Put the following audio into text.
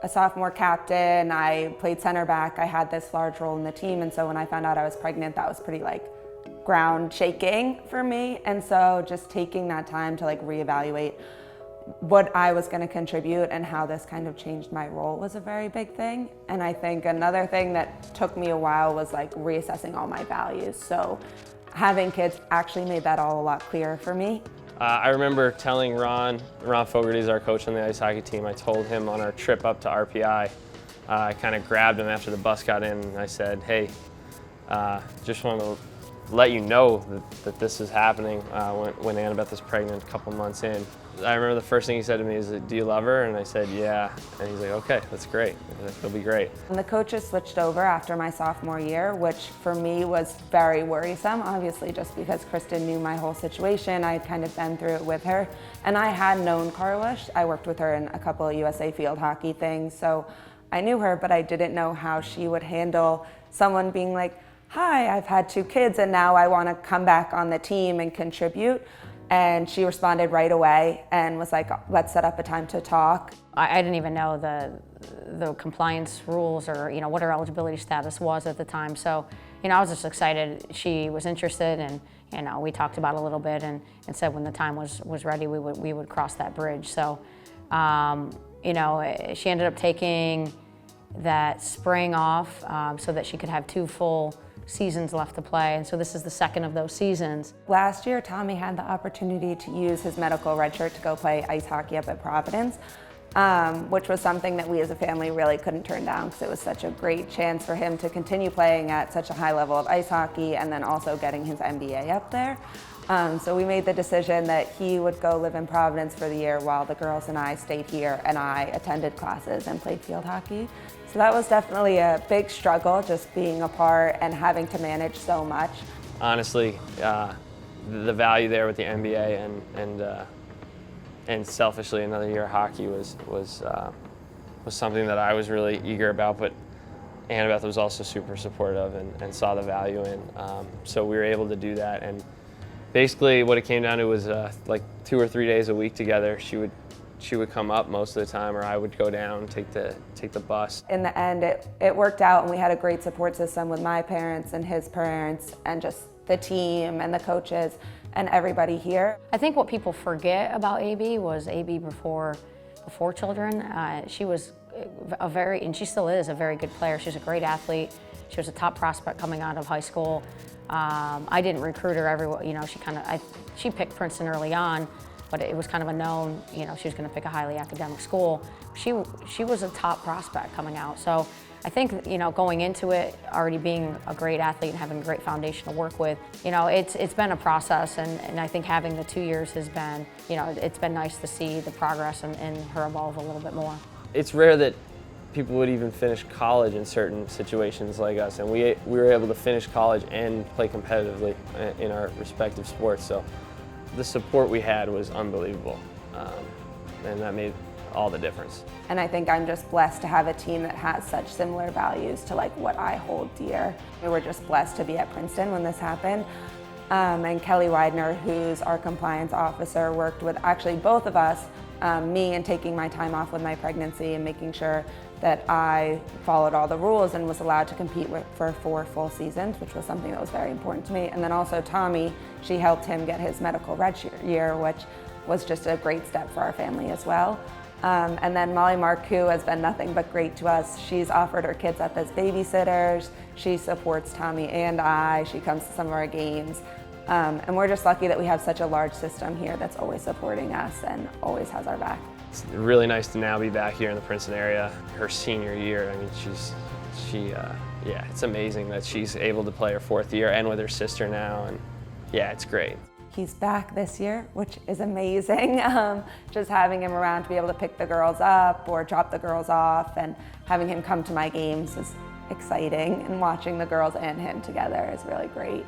a sophomore captain, I played center back, I had this large role in the team, and so when I found out I was pregnant, that was pretty like ground shaking for me. And so just taking that time to like reevaluate what I was going to contribute and how this kind of changed my role was a very big thing. And I think another thing that took me a while was like reassessing all my values. So having kids actually made that all a lot clearer for me. I remember telling Ron Fogarty is our coach on the ice hockey team, I told him on our trip up to RPI, I kind of grabbed him after the bus got in and I said, hey, just want to let you know that this is happening when Annabeth is pregnant a couple months in. I remember the first thing he said to me is, do you love her? And I said, yeah. And he's like, okay, that's great. It'll be great. And the coaches switched over after my sophomore year, which for me was very worrisome, obviously just because Kristen knew my whole situation. I had kind of been through it with her. And I had known Karlish. I worked with her in a couple of USA field hockey things, so I knew her, but I didn't know how she would handle someone being like, hi, I've had 2 kids and now I want to come back on the team and contribute. And she responded right away and was like, let's set up a time to talk. I didn't even know the compliance rules or what her eligibility status was at the time. So I was just excited she was interested, and we talked about it a little bit and said when the time was ready we would cross that bridge. So she ended up taking that spring off so that she could have 2 full seasons left to play, and so this is the second of those seasons. Last year, Tommy had the opportunity to use his medical redshirt to go play ice hockey up at Providence, which was something that we as a family really couldn't turn down because it was such a great chance for him to continue playing at such a high level of ice hockey and then also getting his MBA up there. So we made the decision that he would go live in Providence for the year while the girls and I stayed here and I attended classes and played field hockey. So that was definitely a big struggle, just being apart and having to manage so much. Honestly, the value there with the NBA and selfishly another year of hockey was something that I was really eager about, but Annabeth was also super supportive and saw the value in. So we were able to do that, and basically what it came down to was like 2 or 3 days a week together. She would come up most of the time, or I would go down, take the bus. In the end, it worked out, and we had a great support system with my parents and his parents and just the team and the coaches and everybody here. I think what people forget about AB was AB before children. She was and she still is a very good player. She's a great athlete. She was a top prospect coming out of high school. I didn't recruit her everywhere. She picked Princeton early on, but it was kind of a known, she was going to pick a highly academic school. She was a top prospect coming out. So I think, going into it, already being a great athlete and having a great foundation to work with, it's been a process, and I think having the 2 years has been, it's been nice to see the progress and her evolve a little bit more. It's rare that people would even finish college in certain situations like us, and we were able to finish college and play competitively in our respective sports. So the support we had was unbelievable, and that made all the difference. And I think I'm just blessed to have a team that has such similar values to like what I hold dear. We were just blessed to be at Princeton when this happened. And Kelly Widener, who's our compliance officer, worked with actually both of us, me in taking my time off with my pregnancy and making sure that I followed all the rules and was allowed to compete for 4 full seasons, which was something that was very important to me. And then also Tommy, she helped him get his medical red year, which was just a great step for our family as well. And then Molly Marcoux has been nothing but great to us. She's offered her kids up as babysitters. She supports Tommy and I. She comes to some of our games. And we're just lucky that we have such a large system here that's always supporting us and always has our back. It's really nice to now be back here in the Princeton area. Her senior year, I mean, it's amazing that she's able to play her 4th year and with her sister now, and yeah, it's great. He's back this year, which is amazing. Just having him around to be able to pick the girls up or drop the girls off, and having him come to my games is exciting, and watching the girls and him together is really great.